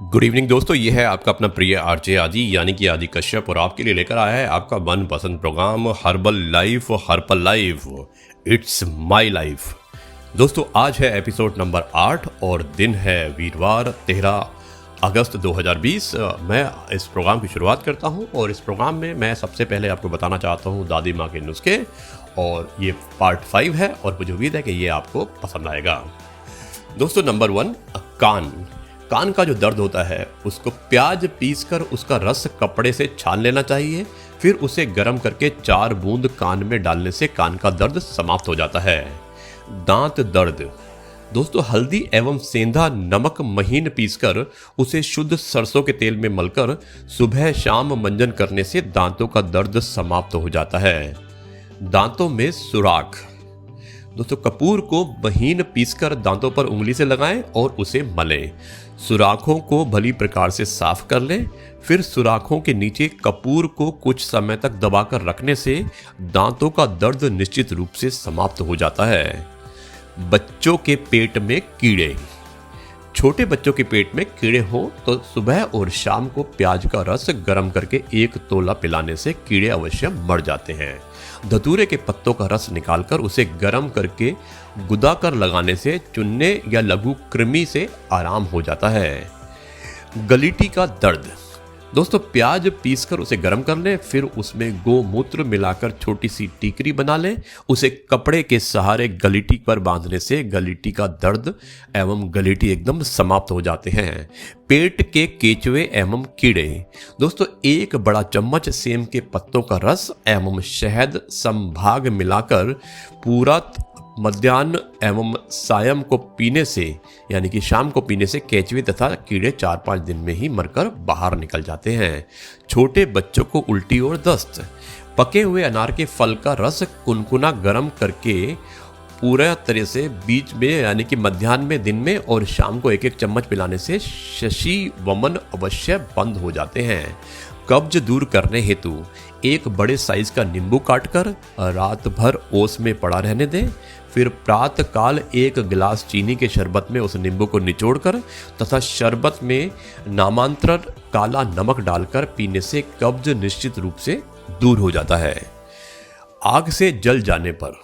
Good evening दोस्तों, ये है आपका अपना प्रिय आरजे आदि यानी कि आदि कश्यप और आपके लिए लेकर आया है आपका मनपसंद programme herbal life herbal life it's my life. दोस्तों आज है एपिसोड नंबर 8 और दिन है वीरवार 13 अगस्त 2020। मैं इस प्रोग्राम की शुरुआत करता हूं और इस प्रोग्राम में मैं सबसे पहले आपको बताना चाहता हूं दादी माँ के नुस्खे, और ये पार्ट 5 है और मुझे उम्मीद है कि ये आपको पसंद आएगा। दोस्तों नंबर 1, कान का जो दर्द होता है उसको प्याज पीसकर उसका रस कपड़े से छान लेना चाहिए, फिर उसे गर्म करके 4 बूंद कान में डालने से कान का दर्द समाप्त हो जाता है। दांत दर्द, दोस्तों हल्दी एवं सेंधा नमक महीन पीसकर उसे शुद्ध सरसों के तेल में मलकर सुबह शाम मंजन करने से दांतों का दर्द समाप्त हो जाता है। दांतों में सुराख, दोस्तों कपूर को महीन पीसकर दांतों पर उंगली से लगाएं और उसे मलें। सुराखों को भली प्रकार से साफ कर लें, फिर सुराखों के नीचे कपूर को कुछ समय तक दबाकर रखने से दांतों का दर्द निश्चित रूप से समाप्त हो जाता है। बच्चों के पेट में कीड़े, छोटे बच्चों के पेट में कीड़े हो तो सुबह और शाम को प्याज का रस गर्म करके 1 तोला पिलाने से कीड़े अवश्य मर जाते हैं। धतूरे के पत्तों का रस निकालकर उसे गर्म करके गुदा कर लगाने से चुन्ने या लघु कृमि से आराम हो जाता है। गलीटी का दर्द, दोस्तों प्याज पीसकर उसे गर्म कर लें, फिर उसमें गोमूत्र मिलाकर छोटी सी टीकरी बना लें, उसे कपड़े के सहारे गलीटी पर बांधने से गलीटी का दर्द एवं गलीटी एकदम समाप्त हो जाते हैं। पेट के केचुए एवं कीड़े, दोस्तों 1 बड़ा चम्मच सेम के पत्तों का रस एवं शहद संभाग मिलाकर पूरा मध्याह्न एवं सायं को पीने से यानी कि शाम को पीने से केचुए तथा कीड़े 4-5 दिन में ही मरकर बाहर निकल जाते हैं। छोटे बच्चों को उल्टी और दस्त, पके हुए अनार के फल का रस कुनकुना गर्म करके पूरा तरह से बीच में यानी कि मध्याह्न में दिन में और शाम को 1-1 चम्मच पिलाने से शशि वमन अवश्य बंद हो जाते हैं। कब्ज दूर करने हेतु 1 बड़े साइज का नींबू काटकर रात भर ओस में पड़ा रहने दें, फिर प्रातः काल 1 गिलास चीनी के शरबत में उस नींबू को निचोड़कर तथा शरबत में नामांतर काला नमक डालकर पीने से कब्ज निश्चित रूप से दूर हो जाता है। आग से जल जाने पर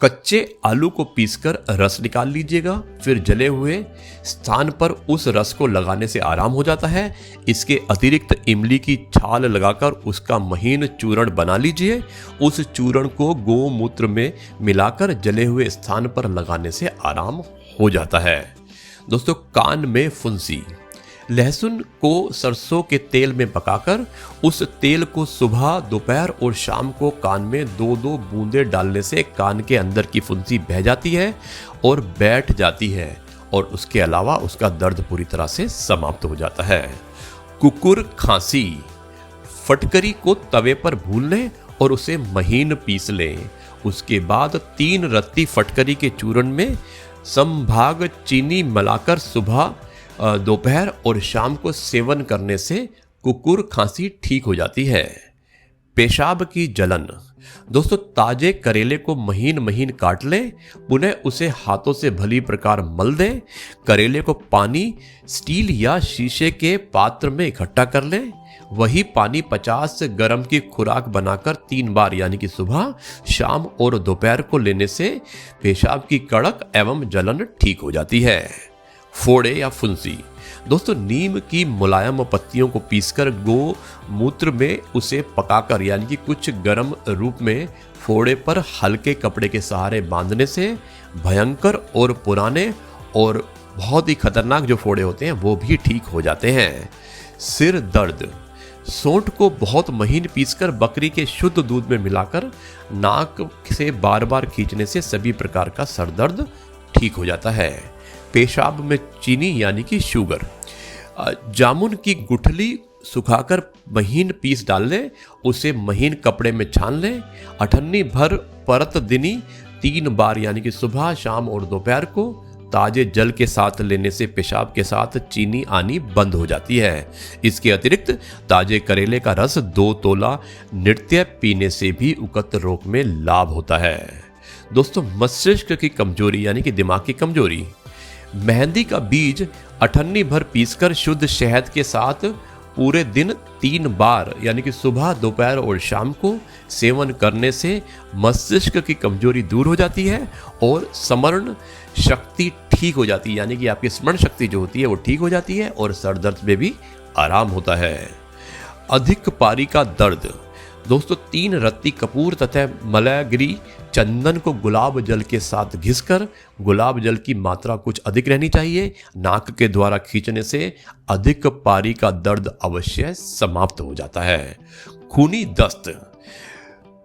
कच्चे आलू को पीसकर रस निकाल लीजिएगा, फिर जले हुए स्थान पर उस रस को लगाने से आराम हो जाता है। इसके अतिरिक्त इमली की छाल लगाकर उसका महीन चूर्ण बना लीजिए, उस चूर्ण को गोमूत्र में मिलाकर जले हुए स्थान पर लगाने से आराम हो जाता है। दोस्तों कान में फुंसी, लहसुन को सरसों के तेल में पकाकर उस तेल को सुबह दोपहर और शाम को कान में 2-2 बूंदे डालने से कान के अंदर की फुंसी बह जाती है और बैठ जाती है, और उसके अलावा उसका दर्द पूरी तरह से समाप्त हो जाता है। कुकुर खांसी, फटकरी को तवे पर भून लें और उसे महीन पीस लें, उसके बाद 3 रत्ती फटकरी के चूर्ण में संभाग चीनी मिलाकर सुबह दोपहर और शाम को सेवन करने से कुकुर खांसी ठीक हो जाती है। पेशाब की जलन, दोस्तों ताजे करेले को महीन महीन काट लें, पुनः उसे हाथों से भली प्रकार मल दें, करेले को पानी स्टील या शीशे के पात्र में इकट्ठा कर लें, वही पानी 50 ग्राम की खुराक बनाकर 3 बार यानी कि सुबह शाम और दोपहर को लेने से पेशाब की कड़क एवं जलन ठीक हो जाती है। फोड़े या फुंसी, दोस्तों नीम की मुलायम पत्तियों को पीसकर गोमूत्र में उसे पकाकर यानी कि कुछ गर्म रूप में फोड़े पर हल्के कपड़े के सहारे बांधने से भयंकर और पुराने और बहुत ही खतरनाक जो फोड़े होते हैं वो भी ठीक हो जाते हैं। सिर दर्द, सोंठ को बहुत महीन पीसकर बकरी के शुद्ध दूध में मिलाकर नाक से बार बार खींचने से सभी प्रकार का सर दर्द ठीक हो जाता है। पेशाब में चीनी यानी कि शुगर, जामुन की गुठली सुखाकर महीन पीस डाल लें, उसे महीन कपड़े में छान लें, अठन्नी भर परत दिनी 3 बार यानी कि सुबह शाम और दोपहर को ताजे जल के साथ लेने से पेशाब के साथ चीनी आनी बंद हो जाती है। इसके अतिरिक्त ताजे करेले का रस 2 तोला नित्य पीने से भी उकत रोग में लाभ होता है। दोस्तों मस्तिष्क की कमजोरी यानी कि दिमाग की कमजोरी, मेहंदी का बीज अठन्नी भर पीसकर शुद्ध शहद के साथ पूरे दिन 3 बार यानी कि सुबह, दोपहर और शाम को सेवन करने से मस्तिष्क की कमजोरी दूर हो जाती है और स्मरण शक्ति ठीक हो जाती है, यानी कि आपकी स्मरण शक्ति जो होती है वो ठीक हो जाती है और सर दर्द में भी आराम होता है। अधिक पारी का दर्द। दोस्तों 3 रत्ती कपूर तथा मलयगिरी चंदन को गुलाब जल के साथ घिसकर, गुलाब जल की मात्रा कुछ अधिक रहनी चाहिए, नाक के द्वारा खींचने से अधिक पारी का दर्द अवश्य समाप्त हो जाता है। खूनी दस्त।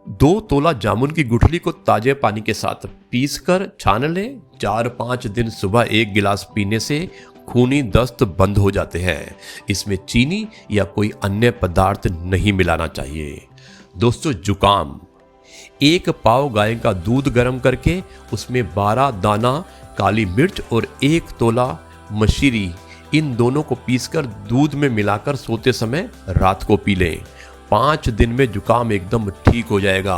2 तोला जामुन की गुठली को ताजे पानी के साथ पीसकर छान लें। 4-5 दिन सुबह 1 गिलास पीने से खूनी दस्त बंद हो जाते हैं। इसमें चीनी या कोई अन्य पदार्थ नहीं मिलाना चाहिए। दोस्तों जुकाम। 1 पाव गाय का दूध गर्म करके उसमें 12 दाना काली मिर्च और 1 तोला मशीरी, इन दोनों को पीसकर दूध में मिलाकर सोते समय रात को पी लें। 5 दिन में जुकाम एकदम ठीक हो जाएगा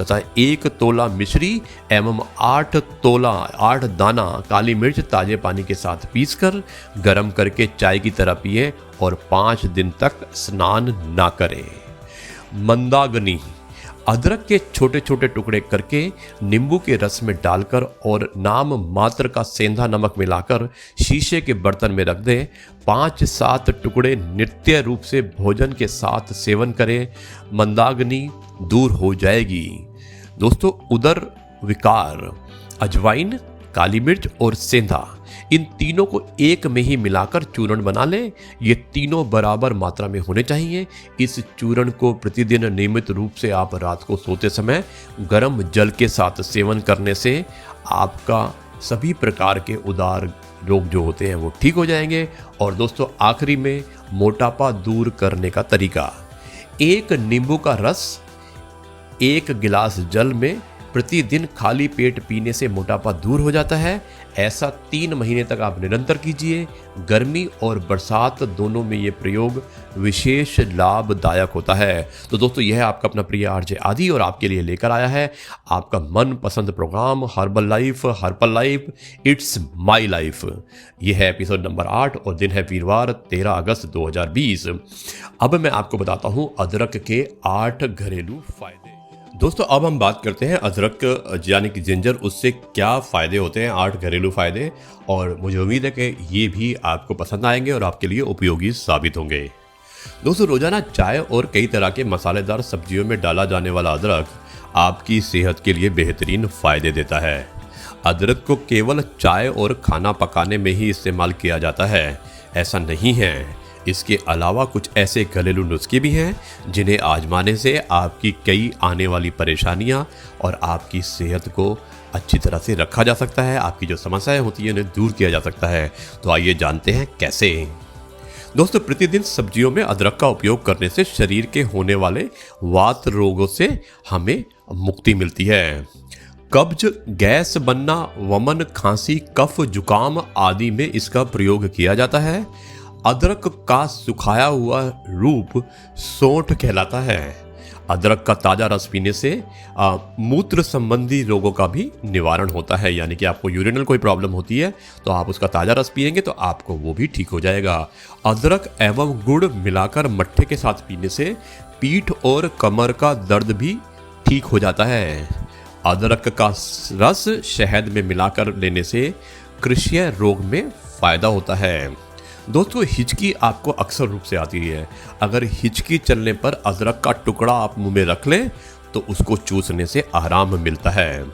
तथा 1 तोला मिश्री एवं 8 दाना काली मिर्च ताजे पानी के साथ पीसकर गर्म करके चाय की तरह पिएं और 5 दिन तक स्नान ना करें। मंदाग्नि। अदरक के छोटे छोटे टुकड़े करके नींबू के रस में डालकर और नाम मात्र का सेंधा नमक मिलाकर शीशे के बर्तन में रख दें। 5-7 टुकड़े नित्य रूप से भोजन के साथ सेवन करें, मंदाग्नि दूर हो जाएगी। दोस्तों उदर विकार। अजवाइन, काली मिर्च और सेंधा, इन तीनों को एक में ही मिलाकर चूर्ण बना लें। ये तीनों बराबर मात्रा में होने चाहिए। इस चूर्ण को प्रतिदिन नियमित रूप से आप रात को सोते समय गर्म जल के साथ सेवन करने से आपका सभी प्रकार के उदर रोग जो होते हैं वो ठीक हो जाएंगे। और दोस्तों आखिरी में मोटापा दूर करने का तरीका। 1 नींबू का रस 1 गिलास जल में प्रतिदिन खाली पेट पीने से मोटापा दूर हो जाता है। ऐसा 3 महीने तक आप निरंतर कीजिए। गर्मी और बरसात दोनों में ये प्रयोग विशेष लाभदायक होता है। तो दोस्तों यह है आपका अपना प्रिय आरजे आदि और आपके लिए लेकर आया है आपका मनपसंद programme herbal life it's my life. यह है एपिसोड नंबर 8 और दिन है वीरवार 13 अगस्त 2020। अब मैं आपको बताता हूँ अदरक के 8 घरेलू फायदे। दोस्तों अब हम बात करते हैं अदरक यानी कि जिंजर, उससे क्या फ़ायदे होते हैं, 8 घरेलू फ़ायदे, और मुझे उम्मीद है कि ये भी आपको पसंद आएंगे और आपके लिए उपयोगी साबित होंगे। दोस्तों रोज़ाना चाय और कई तरह के मसालेदार सब्जियों में डाला जाने वाला अदरक आपकी सेहत के लिए बेहतरीन फ़ायदे देता है। अदरक को केवल चाय और खाना पकाने में ही इस्तेमाल किया जाता है, ऐसा नहीं है। इसके अलावा कुछ ऐसे घरेलू नुस्खे भी हैं जिन्हें आजमाने से आपकी कई आने वाली परेशानियां और आपकी सेहत को अच्छी तरह से रखा जा सकता है। आपकी जो समस्याएं होती हैं उन्हें दूर किया जा सकता है। तो आइए जानते हैं कैसे। दोस्तों प्रतिदिन सब्जियों में अदरक का उपयोग करने से शरीर के होने वाले वात रोगों से हमें मुक्ति मिलती है। कब्ज, गैस बनना, वमन, खांसी, कफ, जुकाम आदि में इसका प्रयोग किया जाता है। अदरक का सुखाया हुआ रूप सौंठ कहलाता है। अदरक का ताज़ा रस पीने से मूत्र संबंधी रोगों का भी निवारण होता है, यानी कि आपको यूरिनल कोई प्रॉब्लम होती है तो आप उसका ताज़ा रस पिएंगे तो आपको वो भी ठीक हो जाएगा। अदरक एवं गुड़ मिलाकर मट्ठे के साथ पीने से पीठ और कमर का दर्द भी ठीक हो जाता है। अदरक का रस शहद में मिलाकर लेने से कृष्ण रोग में फ़ायदा होता है। दोस्तों हिचकी आपको अक्सर रूप से आती है। अगर हिचकी चलने पर अदरक का टुकड़ा आप मुंह में रख लें तो उसको चूसने से आराम मिलता है।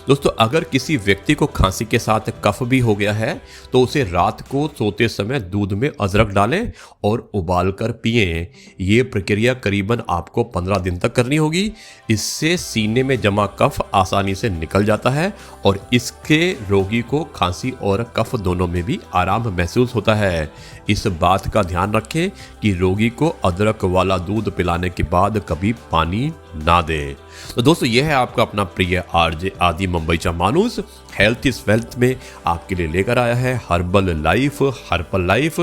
दोस्तों अगर किसी व्यक्ति को खांसी के साथ कफ भी हो गया है तो उसे रात को सोते समय दूध में अदरक डालें और उबाल कर पिएं। ये प्रक्रिया करीबन आपको 15 दिन तक करनी होगी। इससे सीने में जमा कफ आसानी से निकल जाता है और इसके रोगी को खांसी और कफ दोनों में भी आराम महसूस होता है। इस बात का ध्यान रखें कि रोगी को अदरक वाला दूध पिलाने के बाद कभी पानी ना दें। तो दोस्तों यह है आपका अपना प्रिय आरजे आदि मुंबई चा मानुस हेल्थ इज वेल्थ में आपके लिए लेकर आया है herbal life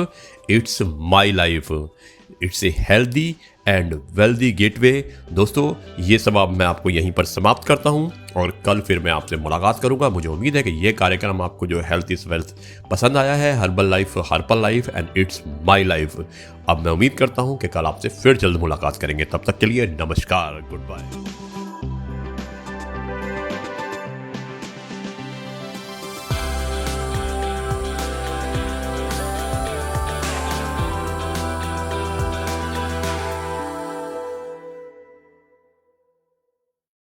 it's my life. It's a healthy and wealthy gateway. दोस्तों ये सब अब मैं आपको यहीं पर समाप्त करता हूं और कल फिर मैं आपसे मुलाकात करूंगा। मुझे उम्मीद है कि ये कार्यक्रम आपको जो हेल्थ इज वेल्थ पसंद आया है, herbal life and it's my life. अब मैं उम्मीद करता हूं कि कल आपसे फिर जल्द मुलाकात करेंगे। तब तक के लिए नमस्कार, गुड बाय।